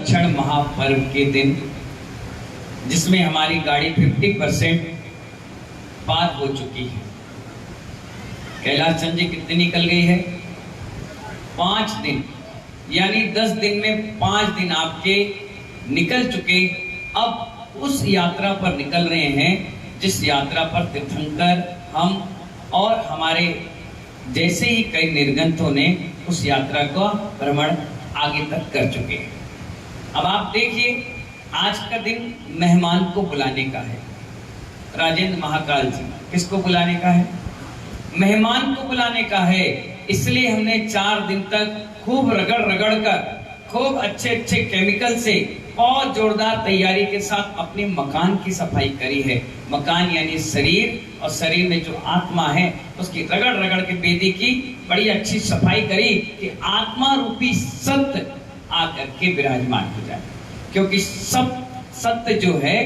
क्षण महापर्व के दिन जिसमें हमारी गाड़ी 50% पार हो चुकी है। कैलाश चंद जी कितनी निकल गई है? 5 दिन, यानी 10 दिन में 5 दिन आपके निकल चुके। अब उस यात्रा पर निकल रहे हैं जिस यात्रा पर तीर्थंकर हम और हमारे जैसे ही कई निर्गंथों ने उस यात्रा का भ्रमण आगे तक कर चुके हैं। अब आप देखिए, आज का दिन मेहमान को बुलाने का है। राजेंद्र महाकाल जी, किसको बुलाने का है? मेहमान को बुलाने का है। इसलिए हमने 4 दिन तक खूब रगड़ रगड़ कर, खूब अच्छे अच्छे केमिकल से और जोरदार तैयारी के साथ अपने मकान की सफाई करी है। मकान यानी शरीर, और शरीर में जो आत्मा है उसकी रगड़ रगड़ के बेदी की बड़ी अच्छी सफाई करी कि आत्मा रूपी सत्य आकर के विराजमान हो जाए। क्योंकि सत्य जो है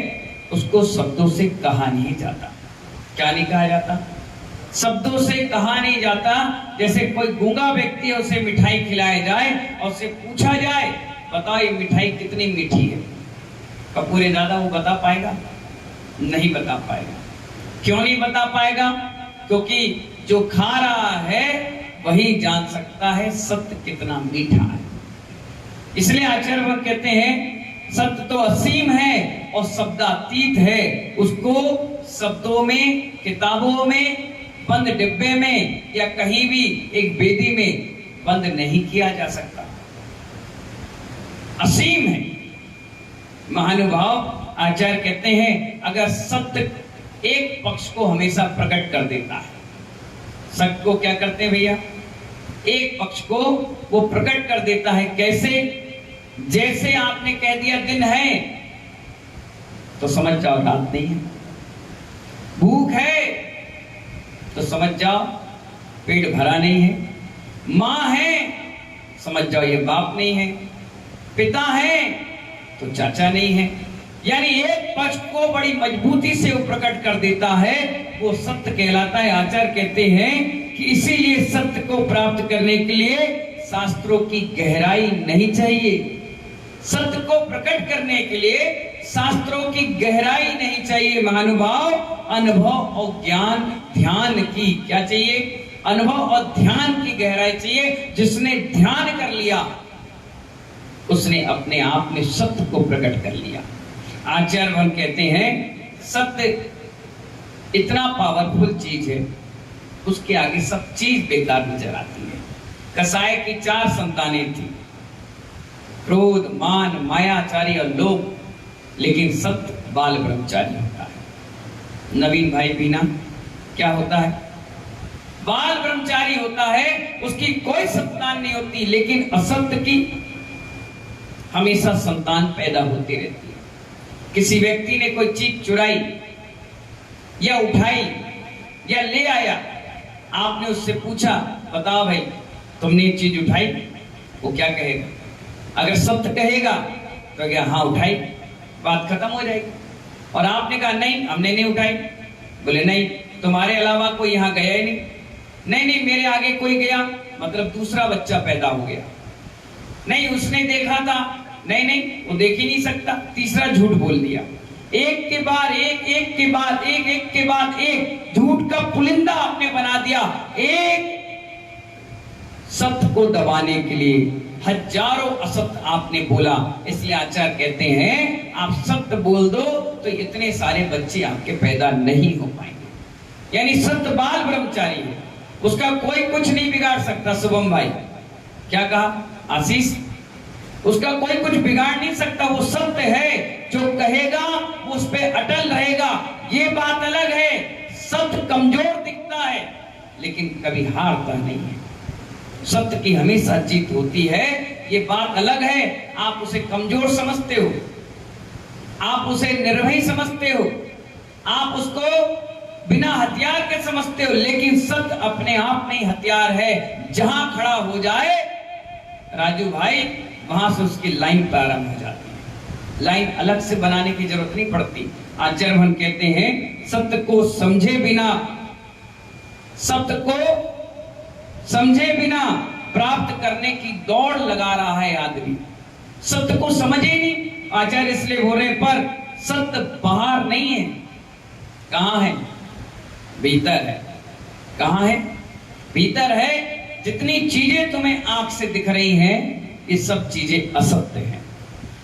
उसको शब्दों से कहा नहीं जाता। क्या नहीं कहा जाता? शब्दों से कहा नहीं जाता। जैसे कोई गूंगा व्यक्ति है, उसे मिठाई खिलाया जाए और उसे पूछा जाए, बताओ ये मिठाई कितनी मीठी है, कपूरे दादा वो बता पाएगा? नहीं बता पाएगा। क्यों नहीं बता पाएगा? क्योंकि जो खा रहा है वही जान सकता है सत्य कितना मीठा है। इसलिए आचार्य वह कहते हैं सत्य तो असीम है और शब्दातीत है। उसको शब्दों में, किताबों में, बंद डिब्बे में या कहीं भी एक बेदी में बंद नहीं किया जा सकता। असीम है। महानुभाव आचार्य कहते हैं अगर सत्य एक पक्ष को हमेशा प्रकट कर देता है, सत्य को क्या करते हैं भैया? एक पक्ष को वो प्रकट कर देता है। कैसे? जैसे आपने कह दिया दिन है तो समझ जाओ रात नहीं है, भूख है तो समझ जाओ पेट भरा नहीं है, मां है समझ जाओ ये बाप नहीं है, पिता है तो चाचा नहीं है। यानी एक पक्ष को बड़ी मजबूती से वो प्रकट कर देता है, वो सत्य कहलाता है। आचार्य कहते हैं कि इसीलिए सत्य को प्राप्त करने के लिए शास्त्रों की गहराई नहीं चाहिए। सत्य को प्रकट करने के लिए शास्त्रों की गहराई नहीं चाहिए महानुभाव। अनुभव और ज्ञान, ध्यान की क्या चाहिए? अनुभव और ध्यान की गहराई चाहिए। जिसने ध्यान कर लिया उसने अपने आप में सत्य को प्रकट कर लिया। आचार्य कहते हैं सत्य इतना पावरफुल चीज है, उसके आगे सब चीज बेकार नजर आती है। कसाई की 4 संतानें थी, क्रोध, मान, मायाचारी और लोभ, लेकिन सत्य बाल ब्रह्मचारी होता है। नवीन भाई बीना क्या होता है? बाल ब्रह्मचारी होता है। उसकी कोई संतान नहीं होती, लेकिन असत्य की हमेशा संतान पैदा होती रहती है। किसी व्यक्ति ने कोई चीज चुराई या उठाई या ले आया, आपने उससे पूछा बताओ भाई तुमने ये चीज उठाई? वो क्या कहेगा? अगर सत्य कहेगा तो क्या हाँ उठाई, बात खत्म हो जाएगी। और आपने कहा नहीं हमने नहीं उठाई, बोले नहीं तुम्हारे अलावा कोई यहाँ गया ही नहीं। नहीं नहीं मेरे आगे कोई गया, मतलब दूसरा बच्चा पैदा हो गया। नहीं उसने देखा था, नहीं नहीं वो देख ही नहीं सकता। तीसरा झूठ बोल दिया। एक के बाद एक, एक के बाद एक, एक के बाद एक झूठ का पुलिंदा आपने बना दिया। एक सत्य को दबाने के लिए हजारों असत्य आपने बोला। इसलिए आचार्य कहते हैं आप सत्य बोल दो तो इतने सारे बच्चे आपके पैदा नहीं हो पाएंगे। यानी सत्य बाल ब्रह्मचारी है, उसका कोई कुछ नहीं बिगाड़ सकता। शुभम भाई क्या कहा? आशीष, उसका कोई कुछ बिगाड़ नहीं सकता। वो सत्य है, जो कहेगा वो उस पे अटल रहेगा। ये बात अलग है, सत्य कमजोर दिखता है लेकिन कभी हारता नहीं है। सत्य की हमेशा जीत होती है, ये बात अलग है। आप उसे कमजोर समझते हो, आप उसे निर्भय समझते हो, आप उसको बिना हथियार के समझते हो, लेकिन सत्य अपने आप में ही हथियार है। जहां खड़ा हो जाए राजू भाई, वहां से उसकी लाइन प्रारंभ हो जाती है। लाइन अलग से बनाने की जरूरत नहीं पड़ती। आचार्य कहते हैं सत्य को समझे बिना, सत्य को समझे बिना प्राप्त करने की दौड़ लगा रहा है आदमी। सत्य को समझे ही नहीं। आचार्य इसलिए बोल रहे हैं, पर सत्य बाहर नहीं है। कहां है? भीतर है। कहां है? भीतर है। जितनी चीजें तुम्हें आंख से दिख रही हैं, ये सब चीजें असत्य हैं।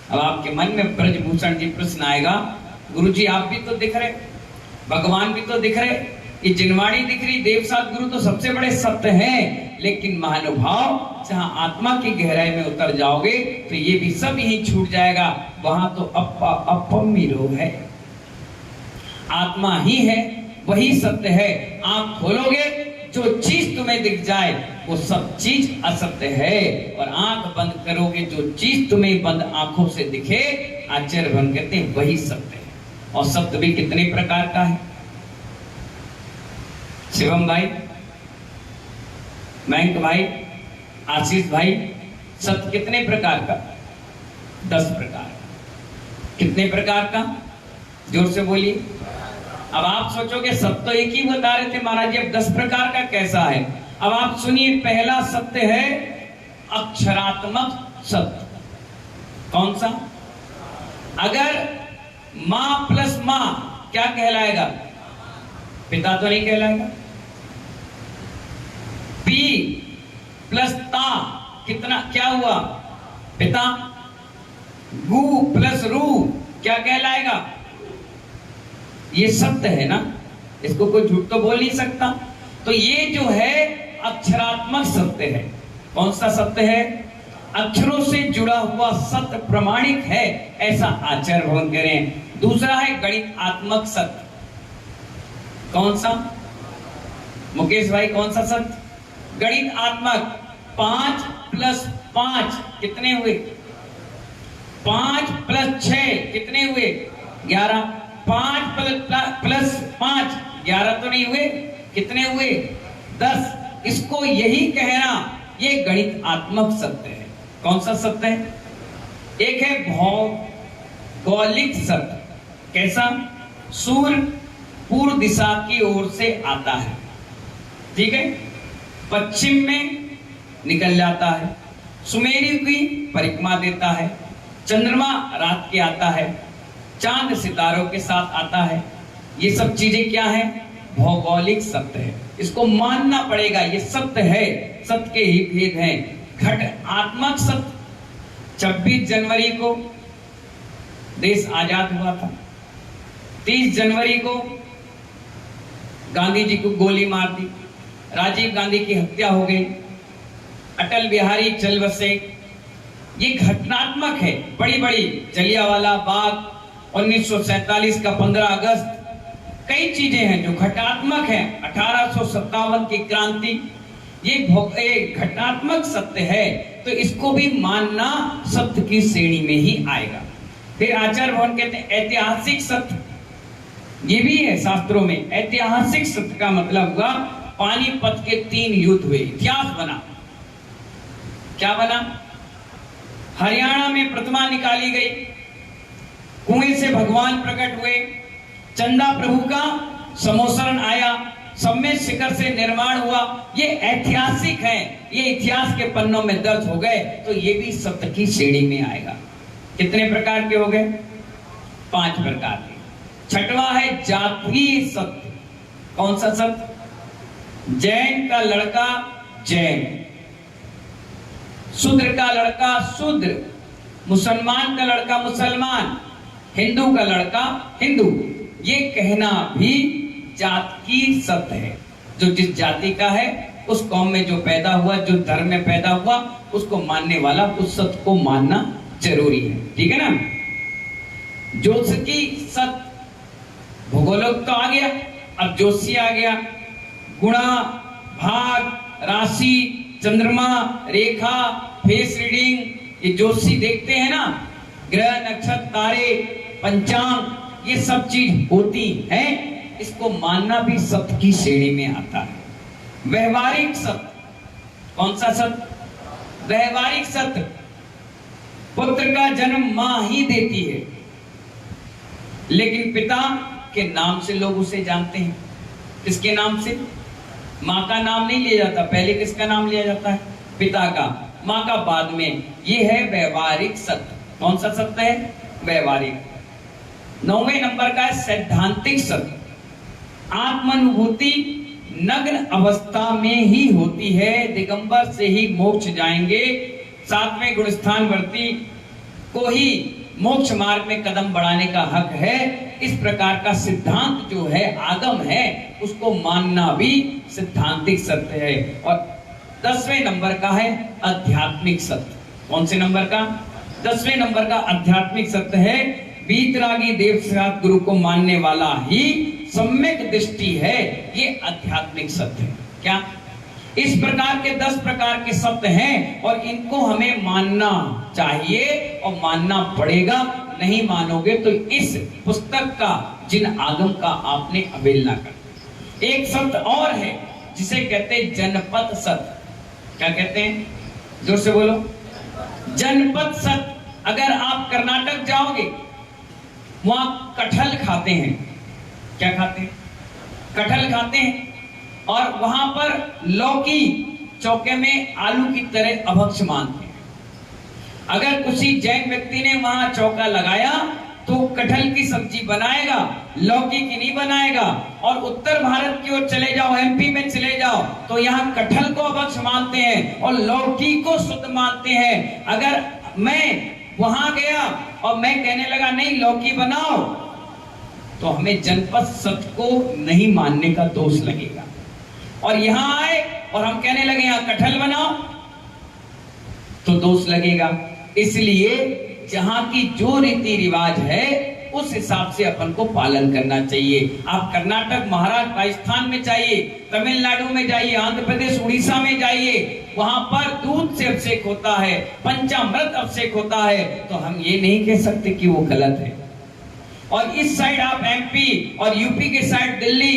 अब आपके मन में ब्रजभूषण जी प्रश्न आएगा, गुरुजी आप भी तो दिख रहे, भगवान भी तो दिख रहे, ये जिनवाणी दिख रही, देव सात गुरु तो सबसे बड़े सत्य हैं, लेकिन महानुभाव जहां आत्मा की गहराई में उतर जाओगे तो ये भी सब यही छूट जाएगा। वहां तो अपमिरो है, आत्मा ही है, वही सत्य है। आंख खोलोगे, जो चीज तुम्हें दिख जाए वो सब चीज असत्य है, और आंख बंद करोगे, जो चीज तुम्हें बंद आंखों से दिखे, आचार्य भगवान कहते हैं वही सत्य है। और सत्य भी कितने प्रकार का है? शिवम भाई, मयंक भाई, आशीष भाई, सत्य कितने प्रकार का? 10 प्रकार। कितने प्रकार का? जोर से बोलिए। अब आप सोचोगे सत्य तो एक ही बता रहे थे महाराज जी, अब 10 प्रकार का कैसा है? अब आप सुनिए, पहला सत्य है अक्षरात्मक सत्य। कौन सा? अगर मां प्लस मां क्या कहलाएगा? पिता तो नहीं कहलाएगा। पी प्लस ता कितना क्या हुआ? पिता। गु प्लस रू क्या कहलाएगा? ये सत्य है ना, इसको कोई झूठ तो बोल नहीं सकता। तो ये जो है अक्षरात्मक सत्य है। कौन सा सत्य है? अक्षरों से जुड़ा हुआ सत्य प्रमाणिक है, ऐसा आचार्य भगवान कह रहे हैं। दूसरा है गणितात्मक सत्य। कौन सा? मुकेश भाई, कौन सा सत्य? गणितात्मक। 5 प्लस 5 कितने हुए? 5 प्लस 6 कितने हुए? 11। 5 प्लस 5 11 तो नहीं हुए? कितने हुए? 10। इसको यही कहना, ये गणितात्मक सत्य है। कौन सा सत्य है? एक है भौगोलिक सत्य। कैसा? सूर्य पूर्व दिशा की ओर से आता है, ठीक है, पश्चिम में निकल जाता है, सुमेरु की परिक्रमा देता है, चंद्रमा रात के आता है, चांद सितारों के साथ आता है। ये सब चीजें क्या है? भौगोलिक सत्य है। इसको मानना पड़ेगा, ये सत्य है। सत्य के ही भेद हैं। घटात्मक सत्य। 26 जनवरी को देश आजाद हुआ था। 30 जनवरी को गांधी जी को गोली मार दी, राजीव गांधी की हत्या हो गई, अटल बिहारी चल बसे। ये घटनात्मक है। बड़ी बड़ी जलियांवाला बाग, 1947 का 15 अगस्त, कई चीजें हैं जो घटात्मक हैं। 1857 की क्रांति, ये घटात्मक सत्य है। तो इसको भी मानना सत्य की श्रेणी में ही आएगा। फिर आचार्य भगवान कहते हैं ऐतिहासिक सत्य। ये भी है शास्त्रों में। ऐतिहासिक सत्य का मतलब हुआ पानीपत के 3 युद्ध हुए, इतिहास बना। क्या बना? हरियाणा में प्रतिमा निकाली गई, कुएं से भगवान प्रकट हुए, चंदा प्रभु का समोसरण आया, सम्मेद शिखर से निर्माण हुआ। ये ऐतिहासिक है, ये इतिहास के पन्नों में दर्ज हो गए, तो ये भी सत्य की श्रेणी में आएगा। कितने प्रकार के हो गए? 5 प्रकार के। छठवां है जातीय सत्य। कौन सा सत्य? जैन का लड़का जैन, शूद्र का लड़का शूद्र, मुसलमान का लड़का मुसलमान, हिंदू का लड़का हिंदू। ये कहना भी जात की सत्य है। जो जिस जाति का है, उस कौम में जो पैदा हुआ, जो धर्म में पैदा हुआ, उसको मानने वाला उस सत्य को मानना जरूरी है। ठीक है ना? ज्योतिषी सत्य, भूगोलक तो आ गया, अब ज्योतिषी आ गया। गुणा, भाग, राशि, चंद्रमा, रेखा, फेस रीडिंग, ये ज्योतिषी देखते हैं ना, ग्रह, नक्षत्र, तारे, पंचांग, ये सब चीज होती है। इसको मानना भी सत्य की श्रेणी में आता है। व्यवहारिक सत्य। कौन सा सत्य? व्यवहारिक सत्य। पुत्र का जन्म मां ही देती है, लेकिन पिता के नाम से लोग उसे जानते हैं। किसके नाम से? मां का नाम नहीं लिया जाता, पहले किसका नाम लिया जाता है? पिता का, मां का बाद में। ये है व्यवहारिक सत्य। कौन सा सत्य है? व्यवहारिक। 9वें नंबर का है सैद्धांतिक सत्य। आत्मानुभूति नग्न अवस्था में ही होती है, दिगंबर से ही मोक्ष जाएंगे। 7वें गुणस्थानवर्ती को ही मोक्ष मार्ग में कदम बढ़ाने का हक है। इस प्रकार का सिद्धांत जो है, आगम है, उसको मानना भी सिद्धांतिक सत्य है। और 10वें नंबर का है आध्यात्मिक सत्य। कौन से नंबर का? 10वें नंबर का आध्यात्मिक सत्य है वीतरागी देव साथ गुरु को मानने वाला ही सम्यक दृष्टि है। ये आध्यात्मिक सत्य है। क्या? इस प्रकार के 10 प्रकार के सत्य हैं और इनको हमें मानना चाहिए और मानना पड़ेगा। नहीं मानोगे तो इस पुस्तक का, जिन आगम का आपने अवहेलना कर। एक सत्य और है जिसे कहते हैं जनपद सत्य। क्या कहते हैं? जोर से बोलो। जनपद सत्य। अगर आप कर्नाटक जाओगे, वहां कटहल खाते हैं। क्या खाते हैं? कटहल खाते हैं। और वहां पर लौकी चौके में आलू की तरह अभक्ष मानते हैं। अगर किसी जैन व्यक्ति ने वहां चौका लगाया तो कटहल की सब्जी बनाएगा, लौकी की नहीं बनाएगा। और उत्तर भारत की ओर चले जाओ, एमपी में चले जाओ, तो यहाँ कटहल को अभक्ष मानते हैं और लौकी को शुद्ध मानते हैं। अगर मैं वहां गया और मैं कहने लगा नहीं लौकी बनाओ, तो हमें जनपद सत्य को नहीं मानने का दोष लगेगा। और यहां आए और हम कहने लगे यहां कटहल बनाओ, तो दोष लगेगा। इसलिए जहां की जो रीति रिवाज है उस हिसाब से अपन को पालन करना चाहिए। आप कर्नाटक, महाराष्ट्र, राजस्थान में जाइए, तमिलनाडु में जाइए, आंध्र प्रदेश, उड़ीसा में जाइए, वहां पर दूध से अभिषेक होता है, पंचामृत अभिषेक होता है, तो हम ये नहीं कह सकते कि वो गलत है। और इस साइड आप एमपी और यूपी के साइड दिल्ली,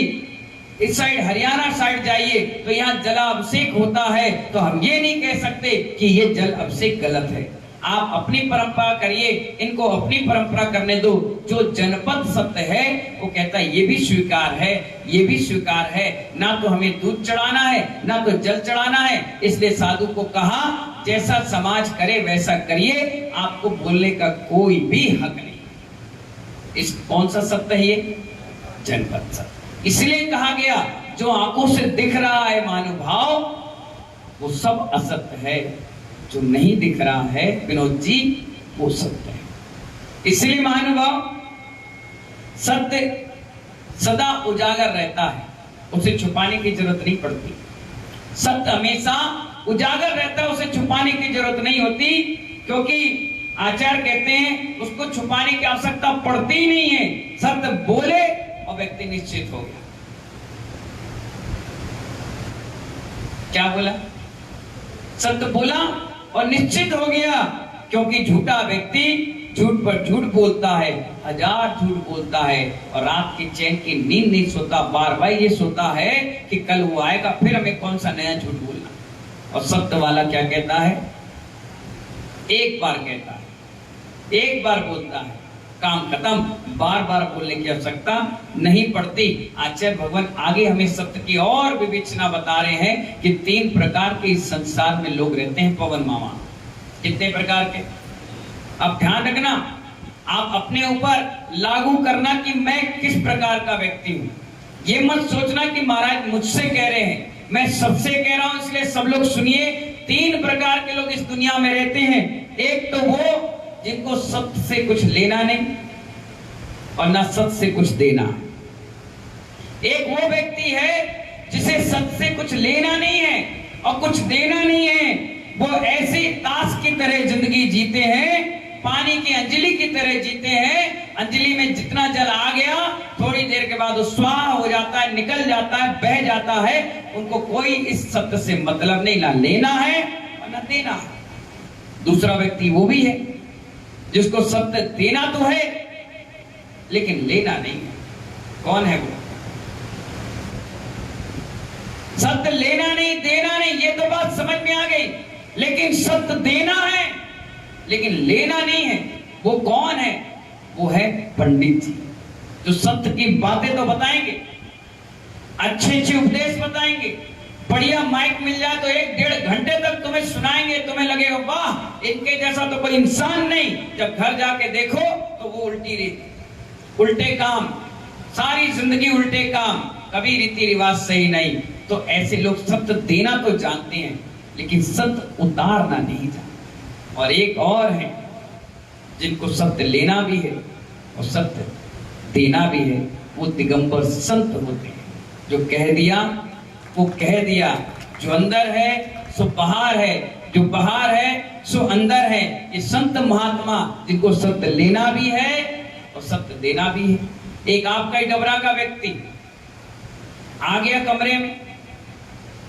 इस साइड हरियाणा साइड जाइए तो यहाँ जलाभिषेक होता है, तो हम ये नहीं कह सकते कि ये जल अभिषेक गलत है। आप अपनी परंपरा करिए, इनको अपनी परंपरा करने दो। जो जनपद सत्य है वो कहता है ये भी स्वीकार है, ये भी स्वीकार है। ना तो हमें दूध चढ़ाना है, ना तो जल चढ़ाना है। इसलिए साधु को कहा जैसा समाज करे वैसा करिए, आपको बोलने का कोई भी हक नहीं। इस कौन सा सत्य है? ये जनपद सत्य। इसलिए कहा गया जो आंखों से दिख रहा है महानुभाव, वो सब असत्य है। जो नहीं दिख रहा है विनोद जी, वो सत्य है। इसलिए महानुभाव सत्य सदा उजागर रहता है, उसे छुपाने की जरूरत नहीं पड़ती। सत्य हमेशा उजागर रहता है, उसे छुपाने की जरूरत नहीं होती। क्योंकि आचार्य कहते हैं उसको छुपाने की आवश्यकता पड़ती ही नहीं है। सत्य बोले और व्यक्ति निश्चित हो गया। क्या बोला? सत्य बोला और निश्चित हो गया। क्योंकि झूठा व्यक्ति झूठ पर झूठ बोलता है, 1000 झूठ बोलता है और रात की चैन की नींद नहीं सोता, बार बार ये सोता है कि कल वो आएगा, फिर हमें कौन सा नया झूठ बोलना। और सत्य वाला क्या कहता है? एक बार कहता है, एक बार बोलता है, काम खत्म। बार बार बोलने की आवश्यकता नहीं पड़ती। आचार्य भगवान आगे हमें सत्य की और विवेचना बता रहे हैं कि 3 प्रकार के इस संसार में लोग रहते हैं। पवन मामा, कितने प्रकार के? अब ध्यान रखना, आप अपने ऊपर लागू करना कि मैं किस प्रकार का व्यक्ति हूं। ये मत सोचना कि महाराज मुझसे कह रहे हैं, मैं सबसे कह रहा हूं, इसलिए सब लोग सुनिए। 3 प्रकार के लोग इस दुनिया में रहते हैं। एक तो वो जिनको सत्य से कुछ लेना नहीं और ना सत्य से कुछ देना। एक वो व्यक्ति है जिसे सत्य से कुछ लेना नहीं है और कुछ देना नहीं है। वो ऐसी ताश की तरह जिंदगी जीते हैं, पानी की अंजलि की तरह जीते हैं। अंजलि में जितना जल आ गया, थोड़ी देर के बाद वो स्वाहा हो जाता है, निकल जाता है, बह जाता है। उनको कोई इस सत्य से मतलब नहीं, ना लेना है और ना देना है। दूसरा व्यक्ति वो भी है जिसको सत्य देना तो है लेकिन लेना नहीं है। कौन है वो? सत्य लेना नहीं, देना नहीं, ये तो बात समझ में आ गई। लेकिन सत्य देना है लेकिन लेना नहीं है। वो कौन है? वो है पंडित जी, जो सत्य की बातें तो बताएंगे, अच्छे अच्छे उपदेश बताएंगे, बढ़िया माइक मिल जाए तो 1-1.5 घंटे तक तुम्हें सुनाएंगे, तुम्हें लगेगा वाह इनके जैसा तो कोई इंसान नहीं। जब घर जाके देखो तो वो उल्टी रीति, उल्टे काम, सारी जिंदगी उल्टे काम, कभी रीति रिवाज सही नहीं। तो ऐसे लोग सत्य देना तो जानते हैं लेकिन सत्य उतारना नहीं जानते। और एक और है जिनको सत्य लेना भी है और सत्य देना भी है, वो दिगंबर संत होते हैं। जो कह दिया वो कह दिया, जो अंदर है सो बाहर है, जो बाहर है सो अंदर है। ये संत महात्मा जिनको सत्य लेना भी है और सत्य देना भी है। एक आपका ही डबरा का व्यक्ति आ गया कमरे में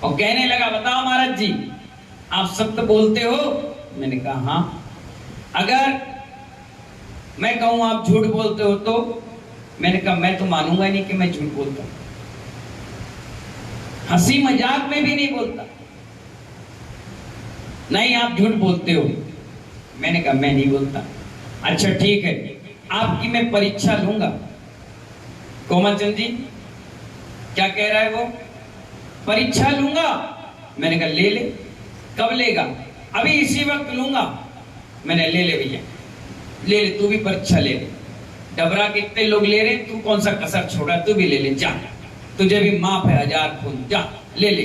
और कहने लगा बताओ महाराज जी आप सत्य बोलते हो? मैंने कहा हाँ। अगर मैं कहूं आप झूठ बोलते हो तो? मैंने कहा मैं तो मानूंगा नहीं कि मैं झूठ बोलता हूं, हंसी मजाक में भी नहीं बोलता। नहीं आप झूठ बोलते हो। मैंने कहा मैं नहीं बोलता। अच्छा ठीक है, आपकी मैं परीक्षा लूंगा। कोमल चंद जी क्या कह रहा है वो? परीक्षा लूंगा। मैंने कहा ले ले। कब लेगा? अभी इसी वक्त लूंगा। मैंने ले ले भैया, ले ले, तू भी परीक्षा ले ले। डबरा कितने लोग ले रहे, तू कौन सा कसर छोड़ा, तू भी ले ले, जा, तुझे भी माफ है 1000 खून, जा ले ले।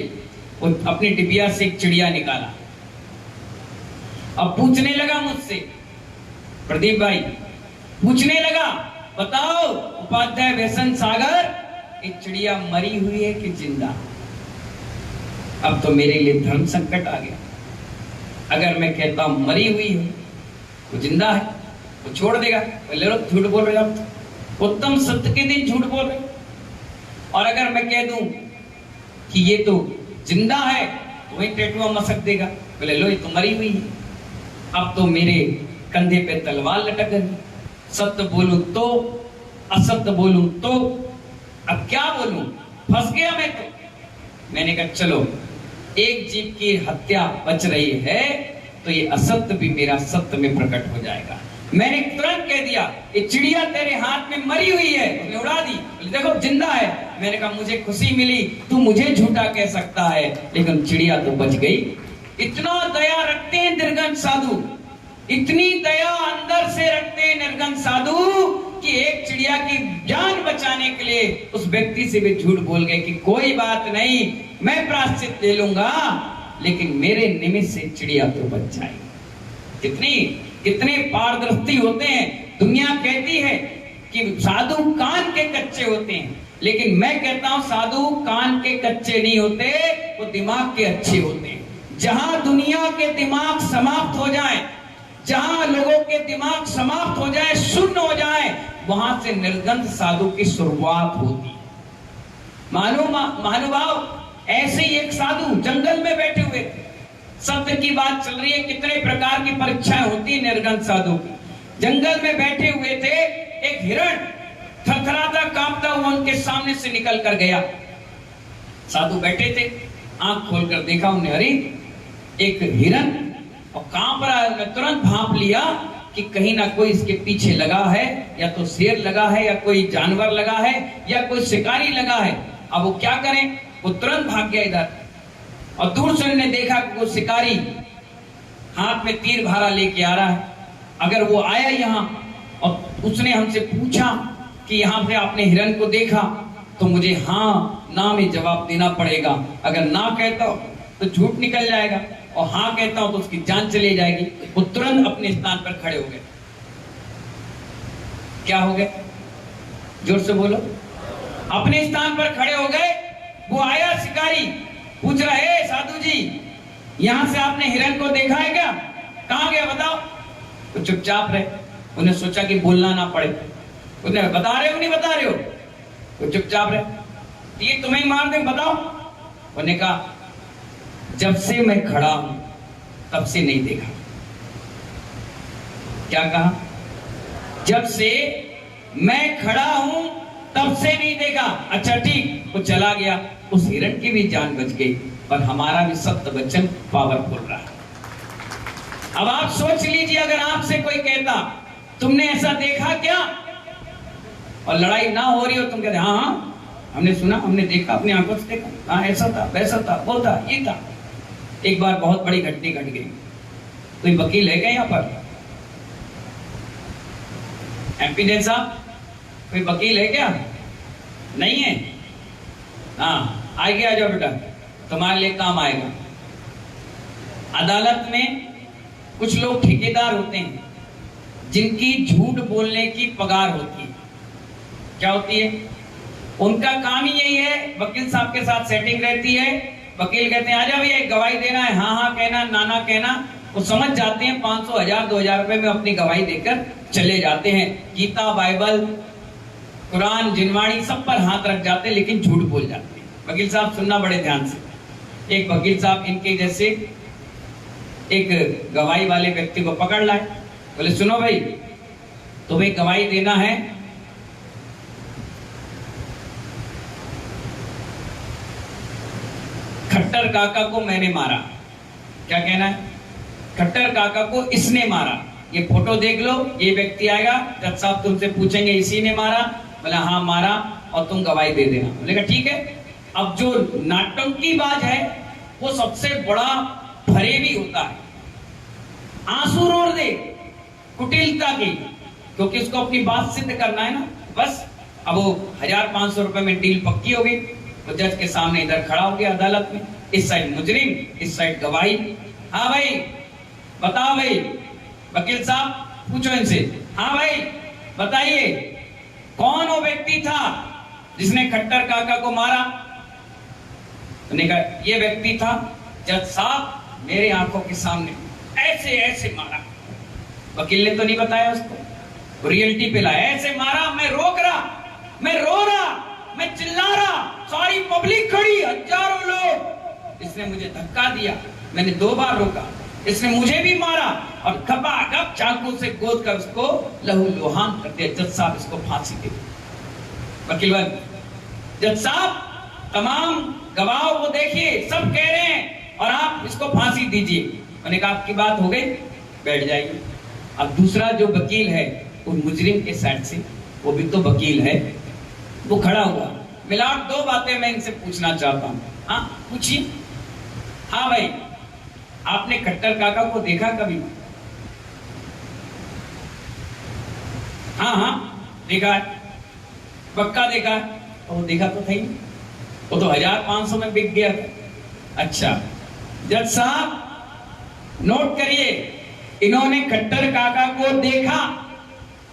वो अपनी डिबिया से एक चिड़िया निकाला। अब पूछने लगा मुझसे, प्रदीप भाई पूछने लगा बताओ उपाध्याय व्यसन सागर एक चिड़िया मरी हुई है कि जिंदा? अब तो मेरे लिए धर्म संकट आ गया। अगर मैं कहता हूं मरी हुई है, वो जिंदा है, वो छोड़ देगा, बोले लोग झूठ बोल रहे हो, उत्तम सत्य के दिन झूठ बोल रहे। और अगर मैं कह दूं कि ये तो जिंदा है, तो वही टेटुआ मसक देगा, बोले लो ये तो मरी हुई है। अब तो मेरे कंधे पे तलवार लटक गई। सत्य बोलूं तो, असत्य बोलूं तो, अब क्या बोलूं? फंस गया मैं तो। मैंने कहा चलो एक जीव की हत्या बच रही है तो ये असत्य भी मेरा सत्य में प्रकट हो जाएगा। मैंने तुरंत कह दिया ये चिड़िया तेरे हाथ में मरी हुई है। उसने उड़ा दी, देखो जिंदा है। मैंने कहा मुझे खुशी मिली, तू मुझे झूठा कह सकता है लेकिन चिड़िया तो बच गई। इतना दया रखते हैं निर्गन साधु, इतनी दया अंदर से रखते हैं निर्गन साधु कि एक चिड़िया की जान बचाने के लिए उस व्यक्ति से भी झूठ बोल गए कि कोई बात नहीं मैं प्रायश्चित ले लूंगा लेकिन मेरे निमित्त से चिड़िया तो बच जाएगी। कितने पारदर्शी होते हैं। दुनिया कहती है कि साधु कान के कच्चे होते हैं, लेकिन मैं कहता हूं साधु कान के कच्चे नहीं होते, वो दिमाग के अच्छे होते हैं। जहां दुनिया के दिमाग समाप्त हो जाए, जहां लोगों के दिमाग समाप्त हो जाए, शून्य हो जाए, वहां से निर्गंध साधु की शुरुआत होती। महानुभाव ऐसे ही एक साधु जंगल में बैठे हुए थे। सत्य की बात चल रही है, कितने प्रकार की परीक्षाएं होती है निर्गंध साधु की। जंगल में बैठे हुए थे, एक हिरण थरथराता कांपता हुआ उनके सामने से निकल कर गया। साधु बैठे थे, आंख खोलकर देखा उन्हें, अरे एक हिरण और कांप रहा है। मैं तुरंत भांप लिया कि कहीं ना कोई इसके पीछे लगा है, या तो शेर लगा है या कोई जानवर लगा है या कोई शिकारी लगा है। अब वो क्या करें? वो तुरंत भाग गया इधर, और दूर से उन्होंने देखा कि वो शिकारी हाथ में तीर भाला लेके आ रहा है। अगर वो आया यहाँ और उसने हमसे पूछा कि यहाँ पे आपने हिरण को देखा, तो मुझे हाँ ना में जवाब देना पड़ेगा। अगर ना कहता हूं तो झूठ निकल जाएगा, और हाँ कहता हूं तो उसकी जान चली जाएगी। वो तुरंत अपने स्थान पर खड़े हो गए। क्या हो गए? जोर से बोलो। अपने स्थान पर खड़े हो गए। वो आया शिकारी, पूछ रहा है साधु जी यहां से आपने हिरण को देखा है क्या? कहां गया बताओ। तो चुपचाप रहे। उन्हें सोचा कि बोलना ना पड़े। उन्हें बता रहे हो नहीं बता रहे हो? तो चुपचाप रहे। ये तुम्हें मार दे, बताओ। उन्हें कहा जब से मैं खड़ा हूं तब से नहीं देखा। क्या कहा? जब से मैं खड़ा हूं तब से नहीं देखा। अच्छा ठीक, वो चला गया। उस हिरण की भी जान बच गई, पर हमारा भी सत्य वचन पावरफुल रहा। अब आप सोच लीजिए, अगर आपसे कोई कहता तुमने ऐसा देखा क्या, और लड़ाई ना हो रही हो, तुम कहते हाँ हाँ हमने सुना, हमने देखा, अपनी आंखों से देखा, हाँ ऐसा था, वैसा था, वो था, ये था। एक बार बहुत बड़ी घटना घट गई। कोई वकील है क्या यहाँ पर? एमपी जैन साहब, कोई वकील है क्या? नहीं है? हाँ, आगे आ जाओ बेटा, तुम्हारे लिए काम आएगा। अदालत में कुछ लोग ठेकेदार होते हैं जिनकी झूठ बोलने की पगार होती है। क्या होती है? उनका काम ही यही है, वकील साहब के साथ सेटिंग रहती है। वकील कहते हैं आजा भैया एक गवाही देना है, हाँ हाँ कहना, नाना कहना। वो समझ जाते हैं 500, 1000, 2000 रुपए में अपनी गवाही देकर चले जाते हैं। गीता, बाइबल, कुरान, जिनवाणी सब पर हाथ रख जाते हैं, लेकिन झूठ बोल जाते हैं। वकील साहब सुनना बड़े ध्यान से। एक वकील साहब इनके जैसे एक गवाही वाले व्यक्ति को पकड़ लाए। बोले सुनो भाई, तुम्हें गवाही देना है, खट्टर काका को मैंने मारा। क्या कहना है? खट्टर काका को इसने मारा। ये फोटो देख लो, ये व्यक्ति आएगा, जज साहब तुमसे पूछेंगे इसी ने मारा? बोला हाँ मारा, और तुम गवाही दे देना। बोलेगा ठीक है। अब जो नाटंकीबाज है वो सबसे बड़ा फरेबी होता है, आंसू रोड़ दे कुटिलता की, क्योंकि उसको अपनी बात सिद्ध करना है ना। बस अब वो 1000-500 रुपए में डील पक्की हो गई। तो जज के सामने इधर खड़ा हो गया अदालत में, इस साइड मुजरिम, इस साइड गवाही। हाँ भाई बताओ भाई, वकील साहब पूछो इनसे, हाँ भाई बताइए कौन वो व्यक्ति था जिसने खट्टर काका को मारा? उन्होंने कहा ये व्यक्ति था जज साहब, मेरे आंखों के सामने ऐसे ऐसे मारा। वकील ने तो नहीं बताया उसको, रियलिटी पे लाया, ऐसे मारा, मैं रोक रहा, मैं रो रहा, मैं चिल्ला रहा, सारी पब्लिक खड़ी, हजारों लोग। इसने मुझे धक्का दिया, मैंने 2 बार रोका, इसने मुझे भी मारा और खपाखप चाकू से गोद कर उसको लहू लुहान कर दिया। जज साहब इसको फांसी दे। वकील जज साहब तमाम गवाह वो देखिए सब कह रहे हैं और आप इसको फांसी दीजिए। मैंने कहा आपकी बात हो गई, बैठ जाइए। अब दूसरा जो वकील है वो मुजरिम के साइड से, वो भी तो वकील है, वो खड़ा हुआ। मिलाप 2 बातें मैं इनसे पूछना चाहता हूँ। हाँ पूछिए। हाँ भाई आपने खट्टर काका को देखा कभी? हाँ हाँ देखा है, पक्का देखा है। वो देखा तो था ही, वो तो 1500 में बिक गया था। अच्छा जज साहब नोट करिए, इन्होंने खट्टर काका को देखा?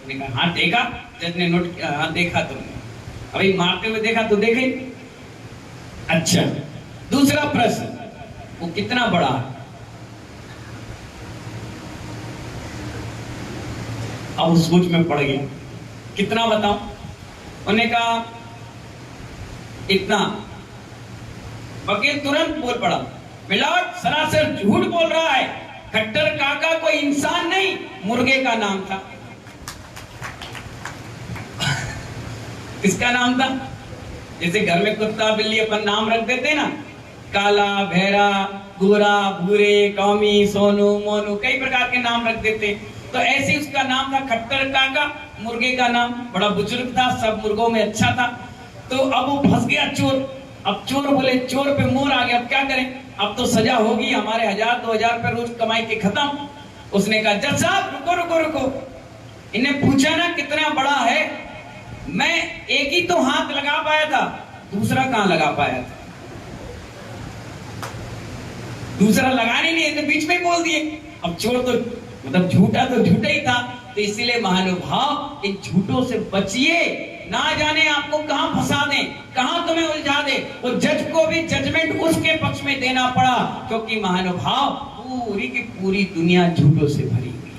कहा हाँ देखा। जज ने नोट किया, हाँ देखा तुमने, अभी मारते हुए देखा तो देखे। अच्छा दूसरा प्रश्न, वो कितना बड़ा है? अब सोच में पड़ गया, कितना बताओ? उन्होंने कहा इतना। वकील तुरंत बोल पड़ा, मिलावट सरासर झूठ बोल रहा है, खट्टर काका कोई इंसान नहीं, मुर्गे का नाम था। किसका नाम था? जैसे घर में कुत्ता बिल्ली अपन नाम रख देते ना, काला, भैरा, गोरा, भूरे, कौमी, सोनू, मोनू, कई प्रकार के नाम रख देते। तो ऐसे उसका नाम था खट्टर काका, मुर्गे का नाम। बड़ा बुजुर्ग था, सब मुर्गों में अच्छा था। तो अब वो फंस गया चोर। अब चोर बोले, चोर पे मोर आ गया, अब क्या करें? अब तो सजा होगी, हमारे 1000-2000 रुपए रोज कमाई के खत्म। उसने कहा जज साहब रुको रुको रुको, इन्हें पूछा ना कितना बड़ा है, मैं एक ही तो हाथ लगा पाया था, दूसरा कहां लगा पाया था? दूसरा लगाने नहीं, तो बीच में बोल दिए। अब चोर तो मतलब झूठा तो झूठा ही था। तो इसीलिए महानुभाव इन झूठों से बचिए, ना जाने आपको कहां फंसा दें, कहां तुम्हें उलझा दे। वो जज को भी जजमेंट उसके पक्ष में देना पड़ा, क्योंकि महानुभाव पूरी की पूरी दुनिया झूठों से भरी हुई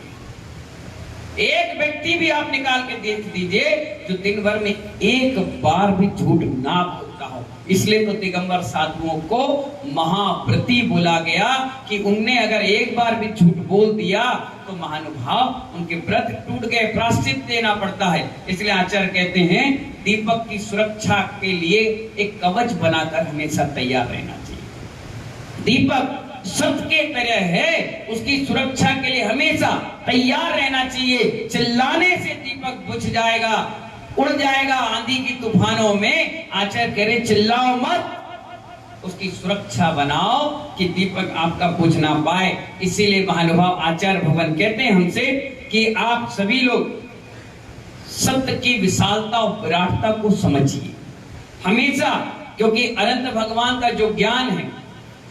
है। एक व्यक्ति भी आप निकाल के देख दीजिए जो दिन भर में एक बार भी झूठ ना बोलता हो। इसलिए तो दिगंबर साधुओं को महाव्रती बोला गया कि उनने अगर एक बार भी झूठ बोल दिया तो महानुभाव उनके व्रत टूट गए, प्रायश्चित देना पड़ता है। इसलिए आचार्य कहते हैं दीपक की सुरक्षा के लिए एक कवच बनाकर हमेशा तैयार रहना चाहिए। दीपक सत्य के तरह है, उसकी सुरक्षा के लिए हमेशा तैयार रहना चाहिए। चिल्लाने से दीपक बुझ जाएगा, उड़ जाएगा आंधी की तूफानों में। आचार्य कह रहे चिल्लाओ मत, उसकी सुरक्षा बनाओ कि दीपक आपका बुझ ना पाए। इसीलिए महानुभाव आचार्य भगवान कहते हैं हमसे कि आप सभी लोग सत्य की विशालता और विराटता को समझिए हमेशा, क्योंकि अनंत भगवान का जो ज्ञान है,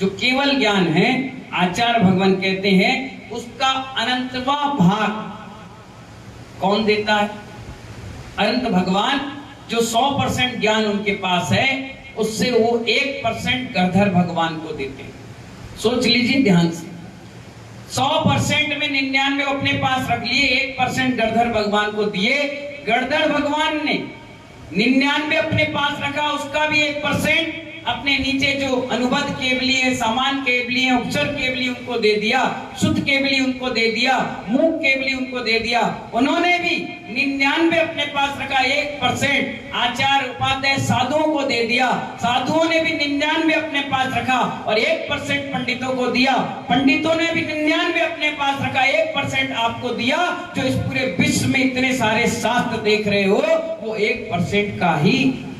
जो केवल ज्ञान है, आचार्य भगवान कहते हैं उसका अनंतवा भाग कौन देता है? अनंत भगवान जो 100% ज्ञान उनके पास है, उससे वो 1% गणधर भगवान को देते हैं। सोच लीजिए ध्यान से, 100% में 99 अपने पास रख लिए, 1% गणधर भगवान को दिए। गणधर भगवान ने 99 अपने पास रखा, उसका भी 1% अपने नीचे जो अनुबद्ध केवली सामान केवली उपसर केवली उनको दे दिया, शुद्ध केवली उनको दे दिया, मूक केवली उनको दे दिया। उन्होंने भी 99 अपने पास रखा, 1% आचार्य उपाध्याय साधुओं को दे दिया। साधुओं ने भी 99 अपने पास रखा और 1% पंडितों को दिया। पंडितों ने भी 99 अपने पास रखा, 1% आपको दिया। जो इस पूरे विश्व में इतने सारे शास्त्र देख रहे हो, वो 1% का ही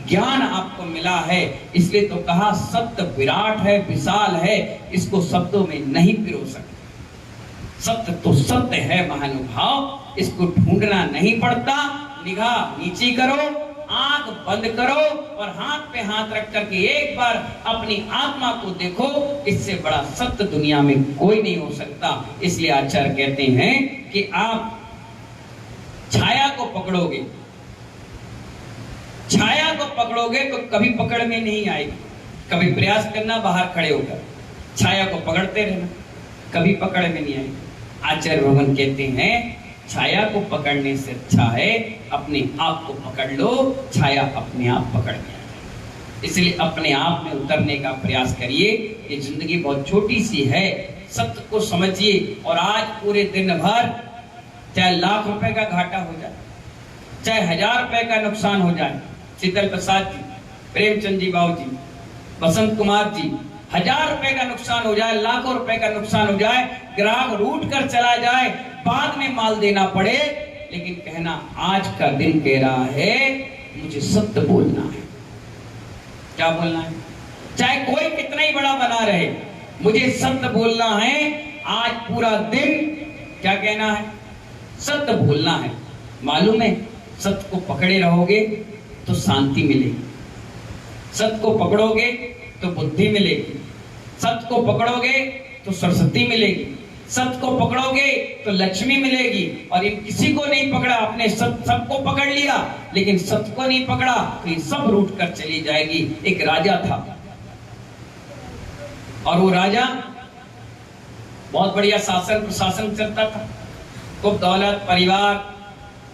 ज्ञान आपको मिला है। इसलिए तो कहा सत्य विराट है, विशाल है, इसको शब्दों में नहीं पिरो सकते। सत्य तो सत्य है महानुभाव, इसको ढूंढना नहीं पड़ता। निगाह नीची करो, आंख बंद करो और हाथ पे हाथ रख करके एक बार अपनी आत्मा को देखो। इससे बड़ा सत्य दुनिया में कोई नहीं हो सकता। इसलिए आचार्य कहते हैं कि आप छाया को पकड़ोगे, छाया को पकड़ोगे तो कभी पकड़ में नहीं आएगी। कभी प्रयास करना बाहर खड़े होकर छाया को पकड़ते रहना, कभी पकड़ में नहीं आएगी। आचार्य भगवान कहते हैं छाया को पकड़ने से अच्छा है अपने आप को पकड़ लो, छाया अपने आप पकड़ में आ जाए। इसलिए अपने आप में उतरने का प्रयास करिए। ये जिंदगी बहुत छोटी सी है, सत्य को समझिए। और आज पूरे दिन भर चाहे लाख रुपए का घाटा हो जाए, चाहे 1000 रुपए का नुकसान हो जाए, शीतल प्रसाद जी, प्रेमचंद जी बाबू जी, बसंत कुमार जी, 1000 रुपए का नुकसान हो जाए, लाखों रुपए का नुकसान हो जाए, ग्राहक रूठ कर चला जाए, बाद में माल देना पड़े, लेकिन कहना आज का दिन कह रहा है मुझे सत्य बोलना है। क्या बोलना है? चाहे कोई कितना ही बड़ा बना रहे, मुझे सत्य बोलना है। आज पूरा दिन क्या कहना है? सत्य बोलना है। मालूम है, सत्य को पकड़े रहोगे तो शांति मिलेगी, सत्य को पकड़ोगे तो बुद्धि मिलेगी, सत्य को पकड़ोगे तो सरस्वती मिलेगी, सत्य को पकड़ोगे तो लक्ष्मी मिलेगी। और ये किसी को नहीं पकड़ा, आपने सबको पकड़ लिया, लेकिन सत्य को नहीं पकड़ा तो ये सब रूठ कर चली जाएगी। एक राजा था और वो राजा बहुत बढ़िया शासन प्रशासन चलता था, खूब दौलत, परिवार,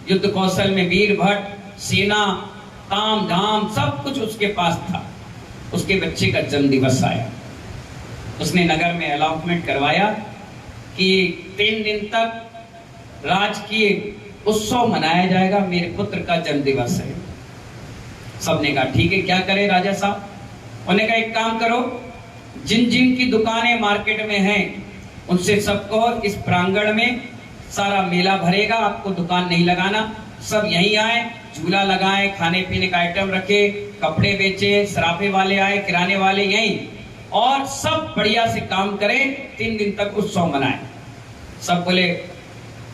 युद्ध कौशल में वीर भट्ट, सेना, ताम धाम सब कुछ उसके पास था। उसके बच्चे का जन्म दिवस आया, उसने नगर में अनाउंसमेंट करवाया कि 3 दिन तक राजकीय उत्सव मनाया जाएगा, मेरे पुत्र का जन्म दिवस है। सबने कहा ठीक है, क्या करे राजा साहब? उन्होंने कहा एक काम करो, जिन जिन की दुकानें मार्केट में हैं उनसे सबको इस प्रांगण में सारा मेला भरेगा, आपको दुकान नहीं लगाना, सब यहीं आए, झूला लगाए, खाने पीने का आइटम रखे, कपड़े बेचे, सराफे वाले आए, किराने वाले यहीं, और सब बढ़िया से काम करें, 3 दिन तक उत्सव मनाएं। सब बोले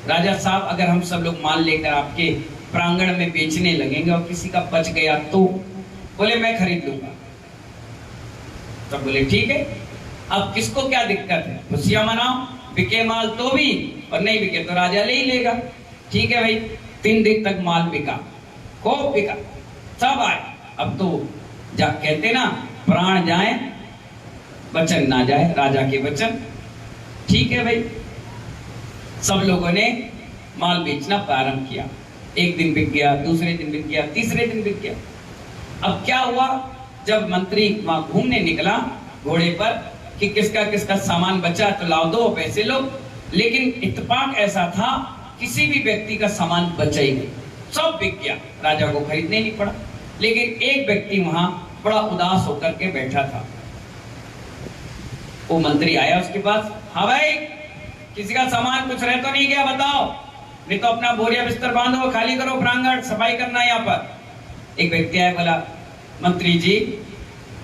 राजा साहब अगर हम सब लोग माल लेकर आपके प्रांगण में बेचने लगेंगे और किसी का बच गया तो? बोले मैं खरीद लूंगा। तब बोले ठीक है, अब किसको क्या दिक्कत है, खुशियां मनाओ, बिके माल तो भी, और नहीं बिके तो राजा ले ही लेगा। ठीक है भाई, 3 दिन तक माल बिका, खूब बिका, सब आए। अब तो कहते ना प्राण जाए वचन ना जाए, राजा के वचन। ठीक है भाई, सब लोगों ने माल बेचना प्रारंभ किया। एक दिन बिक गया, दूसरे दिन बिक गया, तीसरे दिन बिक गया। अब क्या हुआ, जब मंत्री वहां घूमने निकला घोड़े पर कि किसका किसका सामान बचा तो लाओ, दो पैसे लो, लेकिन इत्तेफाक ऐसा था किसी भी व्यक्ति का सामान बचा ही नहीं, सब बिक गया, राजा को खरीदने नहीं पड़ा। लेकिन एक व्यक्ति वहां बड़ा उदास होकर के बैठा था। वो मंत्री आया उसके पास, हाँ भाई किसी का सामान कुछ रह तो नहीं गया बताओ? नहीं तो अपना बोरिया बिस्तर बांधो, खाली करो प्रांगण, सफाई करना है यहाँ पर। एक व्यक्ति आया, बोला मंत्री जी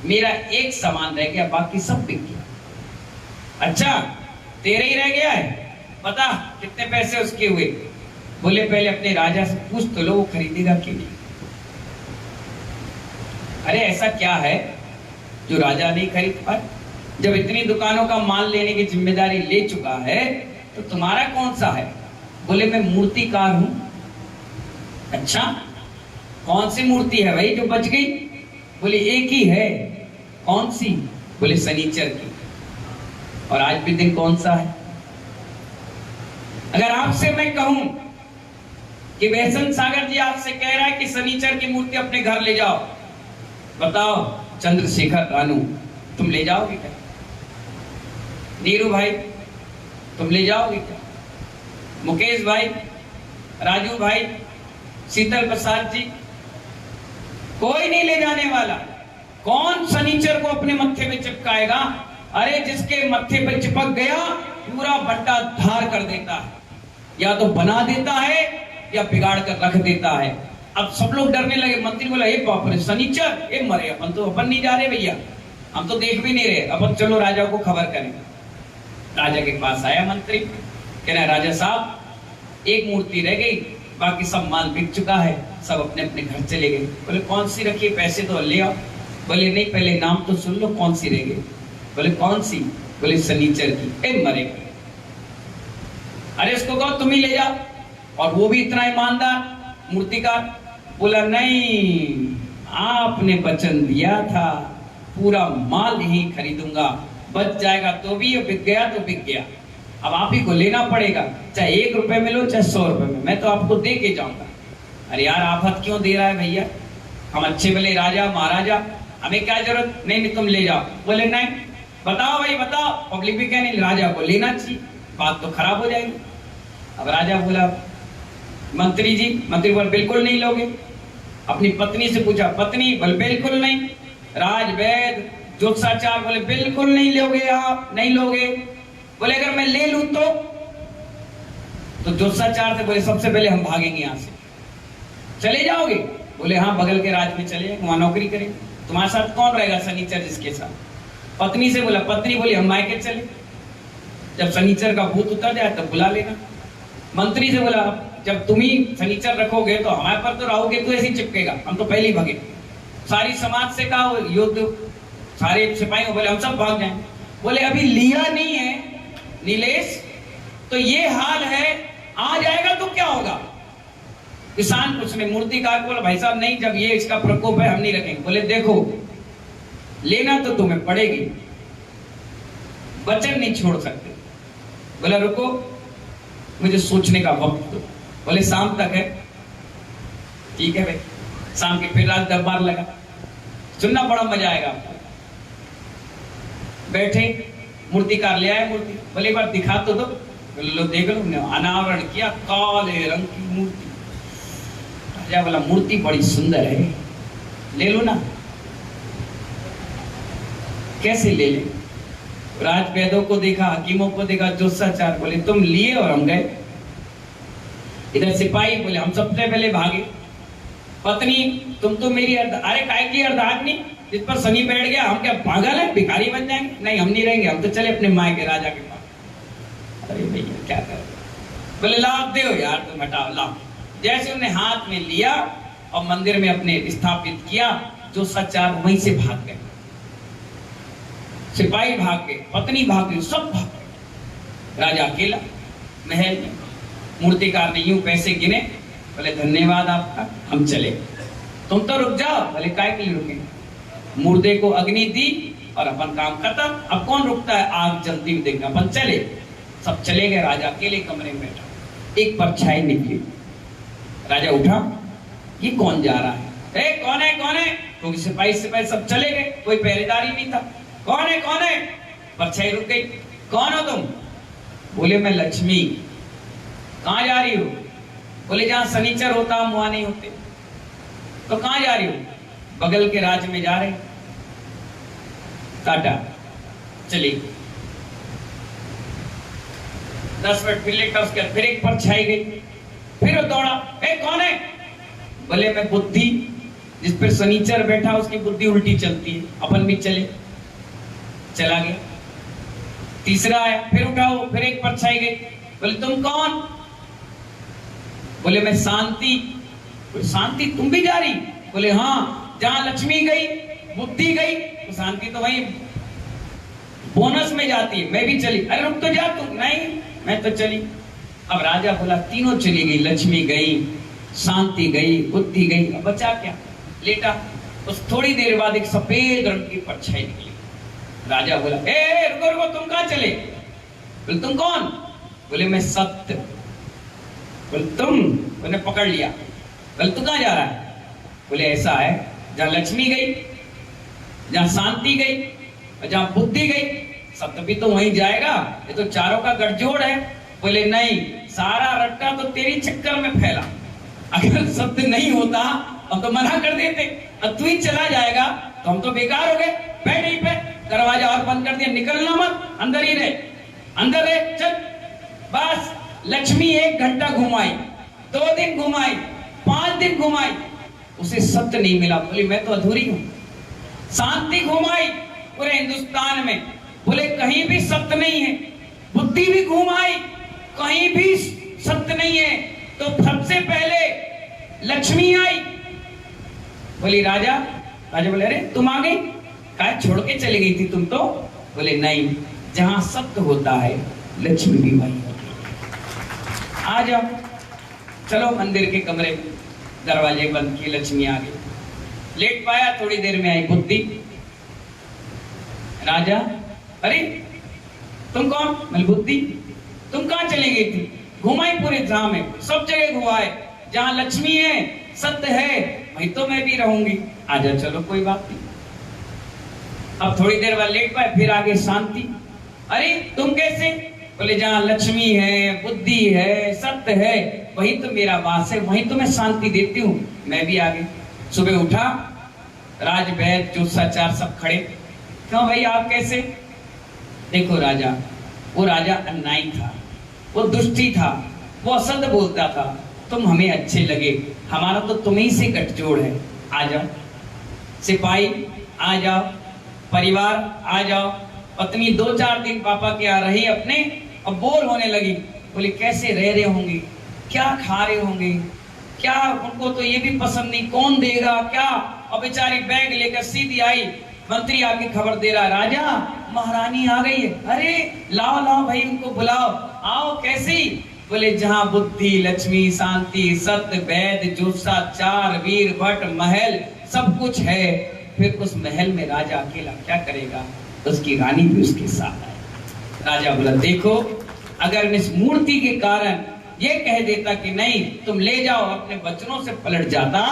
मेरा एक सामान रह गया, बाकी सब बिक गया। अच्छा तेरे ही रह गया है, पता कितने पैसे उसके हुए? बोले पहले अपने राजा से पूछ तो लो, वो खरीदेगा कि नहीं। अरे ऐसा क्या है जो राजा नहीं खरीद पाए? जब इतनी दुकानों का माल लेने की जिम्मेदारी ले चुका है तो तुम्हारा कौन सा है? बोले मैं मूर्तिकार हूं। अच्छा कौन सी मूर्ति है भाई जो बच गई? बोले एक ही है। कौन सी? बोले शनिचर की। और आज भी दिन कौन सा है? अगर आपसे मैं कहूं कि बेहसन सागर जी आपसे कह रहा है कि शनिचर की मूर्ति अपने घर ले जाओ, बताओ चंद्रशेखर रानू तुम ले जाओगे क्या? नीरू भाई तुम ले जाओगे क्या? मुकेश भाई, राजू भाई, शीतल प्रसाद जी, कोई नहीं ले जाने वाला। कौन शनिचर को अपने मत्थे पे चिपकाएगा? अरे जिसके मत्थे पे चिपक गया पूरा बट्टा धार कर देता है, या तो बना देता है या बिगाड़ कर रख देता है। अब सब लोग डरने लगे। मंत्री बोला ए बाप रे शनिचर, ए मरे अपन नहीं जा रहे भैया, हम तो देख भी नहीं रहे, अपन चलो राजा को खबर करें। राजा के पास आया मंत्री, कह रहा राजा साहब एक मूर्ति रह गई, बाकी सब माल बिक चुका है, सब अपने अपने घर चले गए। बोले कौन सी रखी? पैसे तो ले आओ। बोले नहीं पहले नाम तो सुन लो, कौन सी रह गई? बोले कौन सी? बोले शनिचर की। ए मरे, अरे इसको कहो तुम ही ले जाओ। और वो भी इतना ईमानदार मूर्तिकार। बोला नहीं, आपने वचन दिया था पूरा माल ही खरीदूंगा, बच जाएगा तो भी, बिक गया तो बिक गया, अब आप ही को लेना पड़ेगा, चाहे 1 रुपए में लो चाहे 100 रुपए में, मैं तो आपको दे के जाऊंगा। अरे यार आफत क्यों दे रहा है भैया, हम अच्छे भले राजा महाराजा, हमें क्या जरूरत? नहीं तुम ले जाओ। बोले नहीं, बताओ भाई बताओ, पब्लिक भी क्या नहीं, राजा को लेना चाहिए, बात तो खराब हो जाएगी। अब राजा बोला मंत्री जी, मंत्री बोले बिल्कुल नहीं लोगे। अपनी पत्नी से पूछा, पत्नी? बोले बिल्कुल नहीं। राजवैद ज्योतिषाचार्य बोले बिल्कुल नहीं लोगे, आप नहीं लोगे। बोले अगर मैं ले लूं तो ज्योतिषाचार्य से बोले सबसे पहले हम भागेंगे यहां से, चले जाओगे? बोले हाँ बगल के राज्य में चले, वहां नौकरी करें। तुम्हारे साथ कौन रहेगा शनिचर जिसके साथ? पत्नी से बोला, पत्नी बोली हम मायके चले, जब शनिचर का भूत उतर जाए तब बुला लेना। मंत्री से बोला जब तुम ही शनिचर रखोगे तो हमारे पर तो राहु केतु ऐसे ही चिपकेगा, हम तो पहले ही भागे। सारी समाज से कहा युद्ध, सारे सिपाहियों बोले हम सब भाग जाएंगे। बोले अभी लिया नहीं है नीलेश, तो ये हाल है, आ जाएगा तो क्या होगा? किसान पूछने, मूर्तिकार बोला भाई साहब नहीं, जब ये इसका प्रकोप है हम नहीं रखेंगे। बोले देखो लेना तो तुम्हें पड़ेगी, वचन नहीं छोड़ सकते। बोला रुको मुझे सोचने का वक्त दो। बोले शाम तक है, ठीक है भाई। शाम के फिर रात दरबार लगा, सुनना बड़ा मजा आएगा आपको। बैठे, मूर्तिकार ले आए मूर्ति, बोले एक बार दिखा तो दो। लो देख लो, अनावरण किया, काले रंग की मूर्ति। राजा बोला मूर्ति बड़ी सुंदर है, ले लो ना। कैसे ले ले? राजवैदों को देखा, हकीमों को देखा, ज्योतिषाचार्य बोले तुम लिए और हम गए। इधर सिपाही बोले हम सबसे पहले भागे। पत्नी तुम तो मेरी अरे काय की अर्धांगिनी, जिस पर शनि बैठ गया, हम क्या पागल है, भिखारी बन जाएंगे? नहीं हम नहीं रहेंगे, हम तो चले अपने माय के राजा के पास। अरे भैया क्या कर? बोले लाभ दे यार, तुम हटाओ लाभ। जैसे उन्हें हाथ में लिया और मंदिर में अपने स्थापित किया, जो सचार वहीं से भाग गए। सिपाही भाग गए, पत्नी भाग गई, सब भाग गए। राजा अकेला महल में। मूर्तिकार ने यूं पैसे गिने, बोले धन्यवाद आपका, हम चले। तुम तो रुक जाओ। बोले काय के लिए रुके? मुर्दे को अग्नि दी और अपन काम खत्म, अब कौन रुकता है, आग जलती हुई देखना, अपन चले। सब चले गए, राजा अकेले कमरे में बैठा। एक परछाई निकली, राजा उठा, ये कौन जा रहा है? कौन है कौन है? क्योंकि सिपाही सब चले गए, कोई पहरेदारी नहीं था। कौन है कौन है? परछाई रुक गई। कौन हो तुम? बोले मैं लक्ष्मी। कहाँ जा रही हो? बोले जहां शनिचर होता हम वहां नहीं होते। तो कहाँ जा रही हो? बगल के राज्य में जा रहे। टाटा, चली। 10 मिनट फिर लेकर उसके फिर एक परछाई गई, फिर वो दौड़ा, ए कौन है? बोले मैं बुद्धि, जिस पर शनिचर बैठा उसकी बुद्धि उल्टी चलती है, अपन भी चले। चला गया। तीसरा आया, फिर उठाओ, फिर एक परछाई गई। बोले तुम कौन? बोले मैं शांति। बोले शांति तुम भी जा रही? बोले हाँ, जहां लक्ष्मी गई बुद्धि गई तो शांति तो वही बोनस में जाती है, मैं भी चली। अरे रुक तो जा तू। नहीं मैं तो चली। अब राजा बोला तीनों चली गई, लक्ष्मी गई, शांति गई, बुद्धि गई, अब बचा क्या? लेटा। उस थोड़ी देर बाद एक सफेद रंग की परछाई निकली। राजा बोला ए रुको रुको, तुम कहां चले? बोले तुम कौन? बोले मैं सत्य। बोले तुम? बोले पकड़ लिया। बोले तू कहां जा रहा है? बोले ऐसा है, जहां लक्ष्मी गई, जहां शांति गई और जहां बुद्धि गई, सत्य भी तो वहीं जाएगा, ये तो चारों का गठजोड़ है। बोले नहीं, सारा रट्टा तो तेरी चक्कर में फैला। अगर सत्य नहीं होता हम तो मना कर देते, अब तू ही चला जाएगा तो हम तो बेकार हो गए। बैठ यहीं पे, दरवाजा और बंद कर दिया, निकलना मत, अंदर ही रहे, अंदर रहे, चल। बस लक्ष्मी 1 घंटा घुमाई, 2 दिन घुमाई, 5 दिन घुमाई, उसे सत्य नहीं मिला। बोली मैं तो अधूरी हूं। शांति घुमाई पूरे हिंदुस्तान में, बोले कहीं भी सत्य नहीं है। बुद्धि भी घुमाई, कहीं भी सत्य नहीं है। तो सबसे पहले लक्ष्मी आई। बोली राजा। राजा बोले अरे तुम आ गई, कहा छोड़ के चली गई थी तुम तो? बोले नहीं, जहां सत्य होता है लक्ष्मी भी वही होती है। आ जाओ, चलो मंदिर के कमरे में। दरवाजे बंद किए, लक्ष्मी आ गई। लेट पाया, थोड़ी देर में आई बुद्धि। राजा अरे तुम कौन? मैं बुद्धि। तुम कहां चली गई थी? घुमाई पूरे धाम में, सब जगह घुमाए, जहां लक्ष्मी है सत्य है वहीं तो मैं भी रहूंगी। आजा चलो, कोई बात नहीं। अब थोड़ी देर बाद लेट पाए, फिर आगे शांति। अरे तुम कैसे? बोले जहां लक्ष्मी है, बुद्धि है, सत्य है वहीं तो मेरा वास है, वहीं तो मैं शांति देती हूँ, मैं भी आ गई। सुबह उठा, राज वैद जोशाचार सब खड़े। क्यों भाई आप कैसे? देखो राजा, वो राजा अन्यायी था, वो दुष्टी था, वो असत्य बोलता था। तुम हमें अच्छे लगे, हमारा तो तुम्ही से गठजोड़ है। आ जाओ सिपाही, आ जाओ परिवार, आ जाओ। पत्नी 2-4 दिन पापा के यहाँ रही अपने, अब बोर होने लगी। बोले कैसे रह रहे होंगे, क्या खा रहे होंगे, क्या उनको तो ये भी पसंद नहीं, कौन देगा क्या? और बेचारी बैग लेकर सीधी आई। मंत्री आके खबर दे रहा, राजा महारानी आ गई है। अरे लाओ लाओ भाई, उनको बुलाओ। आओ कैसी? बोले जहां बुद्धि, लक्ष्मी, शांति, सत्य, वैद, जोशाचार, वीर भट्ट, महल सब कुछ है। फिर उस महल में राजा अकेला क्या करेगा? उसकी रानी भी उसके साथ है। राजा बोला देखो, अगर इस मूर्ति के कारण ये कह देता कि नहीं तुम ले जाओ, अपने वचनों से पलट जाता,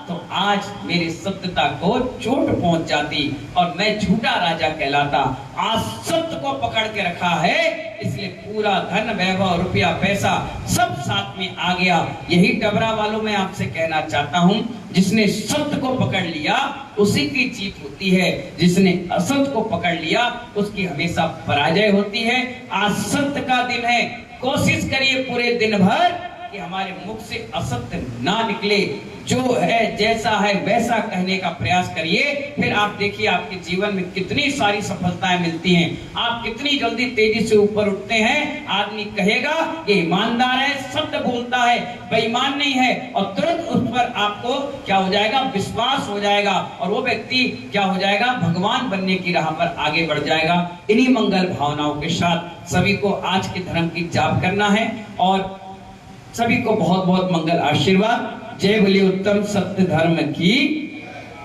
तो आज मेरी सत्यता को चोट पहुंच जाती और मैं झूठा राजा कहलाता। आज सत्य को पकड़ के रखा है, इसलिए पूरा धन, वैभव, रुपया, पैसा सब साथ में आ गया। यही डबरा वालों में आपसे कहना चाहता हूं, जिसने सत्य को पकड़ लिया उसी की जीत होती है, जिसने असत्य को पकड़ लिया उसकी हमेशा पराजय होती है। आज सत्य का दिन है, कोशिश करिए पूरे दिन भर कि हमारे मुख से असत्य ना निकले, जो है जैसा है वैसा कहने का प्रयास करिए। फिर आप देखिए आपके जीवन में कितनी सारी सफलताएं मिलती हैं, आप कितनी जल्दी तेजी से ऊपर उठते हैं। आदमी कहेगा ये ईमानदार है, सत्य बोलता है, बेईमान नहीं है, और तुरंत उस पर आपको क्या हो जाएगा? विश्वास हो जाएगा, और वो व्यक्ति क्या हो जाएगा? भगवान बनने की राह पर आगे बढ़ जाएगा। इन्हीं मंगल भावनाओं के साथ सभी को आज के धर्म की जाप करना है, और सभी को बहुत बहुत मंगल आशीर्वाद। जय बोले उत्तम सत्य धर्म की।